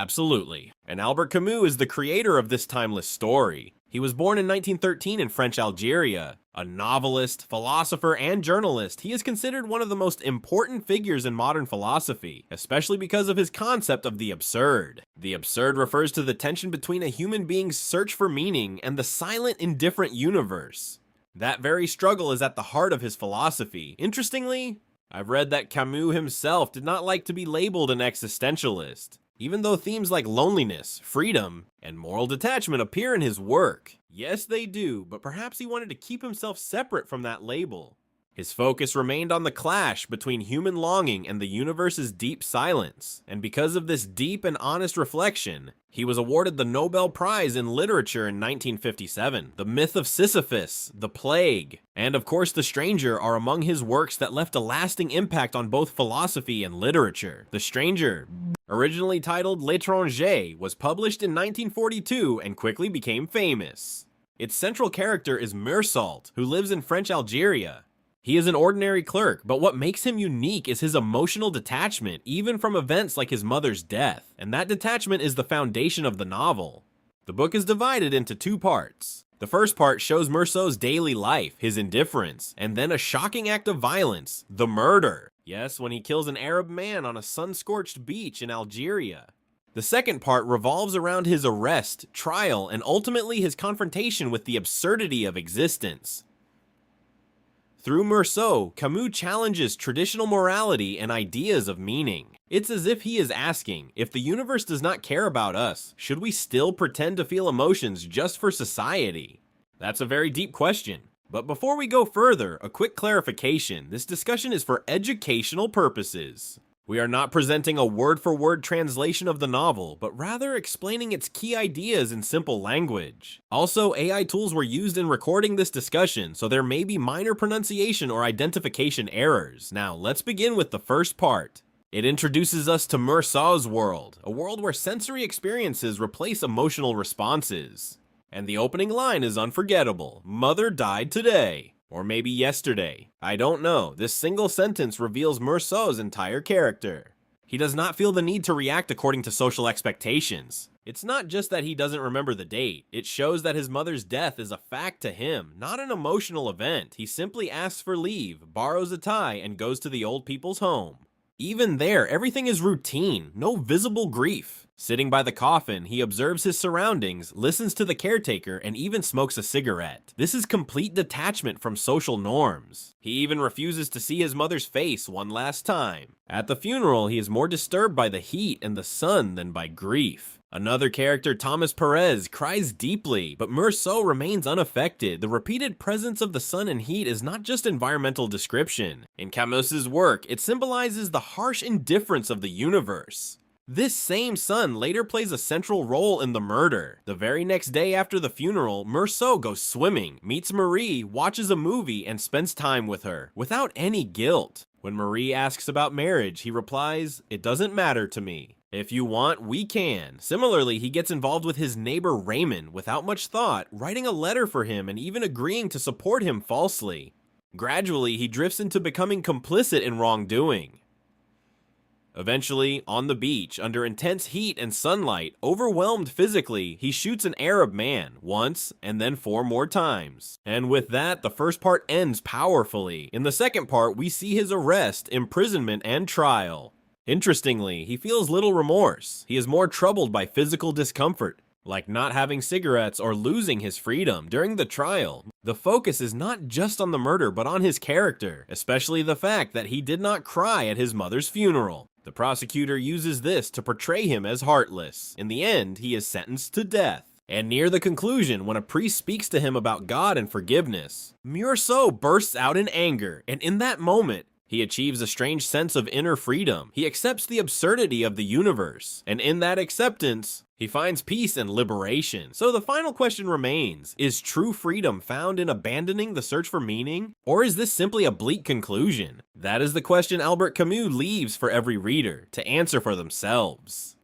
Absolutely. And Albert Camus is the creator of this timeless story. He was born in 1913 in French Algeria. A novelist, philosopher, and journalist, he is considered one of the most important figures in modern philosophy, especially because of his concept of the absurd. The absurd refers to the tension between a human being's search for meaning and the silent, indifferent universe. That very struggle is at the heart of his philosophy. Interestingly, I've read that Camus himself did not like to be labeled an existentialist, even though themes like loneliness, freedom, and moral detachment appear in his work. Yes, they do, but perhaps he wanted to keep himself separate from that label. His focus remained on the clash between human longing and the universe's deep silence, and because of this deep and honest reflection, he was awarded the Nobel Prize in Literature in 1957. The Myth of Sisyphus, The Plague, and of course The Stranger are among his works that left a lasting impact on both philosophy and literature. The Stranger, originally titled L'étranger, was published in 1942 and quickly became famous. Its central character is Meursault, who lives in French Algeria. He is an ordinary clerk, but what makes him unique is his emotional detachment, even from events like his mother's death, and that detachment is the foundation of the novel. The book is divided into two parts. The first part shows Meursault's daily life, his indifference, and then a shocking act of violence, the murder. Yes, when he kills an Arab man on a sun-scorched beach in Algeria. The second part revolves around his arrest, trial, and ultimately his confrontation with the absurdity of existence. Through Meursault, Camus challenges traditional morality and ideas of meaning. It's as if he is asking, if the universe does not care about us, should we still pretend to feel emotions just for society? That's a very deep question. But before we go further, a quick clarification. This discussion is for educational purposes. We are not presenting a word-for-word translation of the novel, but rather explaining its key ideas in simple language. Also, AI tools were used in recording this discussion, so there may be minor pronunciation or identification errors. Now, let's begin with the first part. It introduces us to Meursault's world, a world where sensory experiences replace emotional responses. And the opening line is unforgettable. Mother died today. Or maybe yesterday. I don't know. This single sentence reveals Meursault's entire character. He does not feel the need to react according to social expectations. It's not just that he doesn't remember the date. It shows that his mother's death is a fact to him, not an emotional event. He simply asks for leave, borrows a tie, and goes to the old people's home. Even there, everything is routine, no visible grief. Sitting by the coffin, he observes his surroundings, listens to the caretaker, and even smokes a cigarette. This is complete detachment from social norms. He even refuses to see his mother's face one last time. At the funeral, he is more disturbed by the heat and the sun than by grief. Another character, Thomas Perez, cries deeply, but Meursault remains unaffected. The repeated presence of the sun and heat is not just environmental description. In Camus's work, it symbolizes the harsh indifference of the universe. This same sun later plays a central role in the murder. The very next day after the funeral, Meursault goes swimming, meets Marie, watches a movie, and spends time with her, without any guilt. When Marie asks about marriage, he replies, "It doesn't matter to me. If you want, we can." Similarly, he gets involved with his neighbor Raymond without much thought, writing a letter for him and even agreeing to support him falsely. Gradually, he drifts into becoming complicit in wrongdoing. Eventually, on the beach, under intense heat and sunlight, overwhelmed physically, he shoots an Arab man, once, and then 4 more times. And with that, the first part ends powerfully. In the second part, we see his arrest, imprisonment, and trial. Interestingly, he feels little remorse. He is more troubled by physical discomfort, like not having cigarettes or losing his freedom during the trial. The focus is not just on the murder, but on his character, especially the fact that he did not cry at his mother's funeral. The prosecutor uses this to portray him as heartless. In the end, he is sentenced to death. And near the conclusion, when a priest speaks to him about God and forgiveness, Meursault bursts out in anger, and in that moment, he achieves a strange sense of inner freedom. He accepts the absurdity of the universe, and in that acceptance, he finds peace and liberation. So the final question remains, is true freedom found in abandoning the search for meaning? Or is this simply a bleak conclusion? That is the question Albert Camus leaves for every reader to answer for themselves.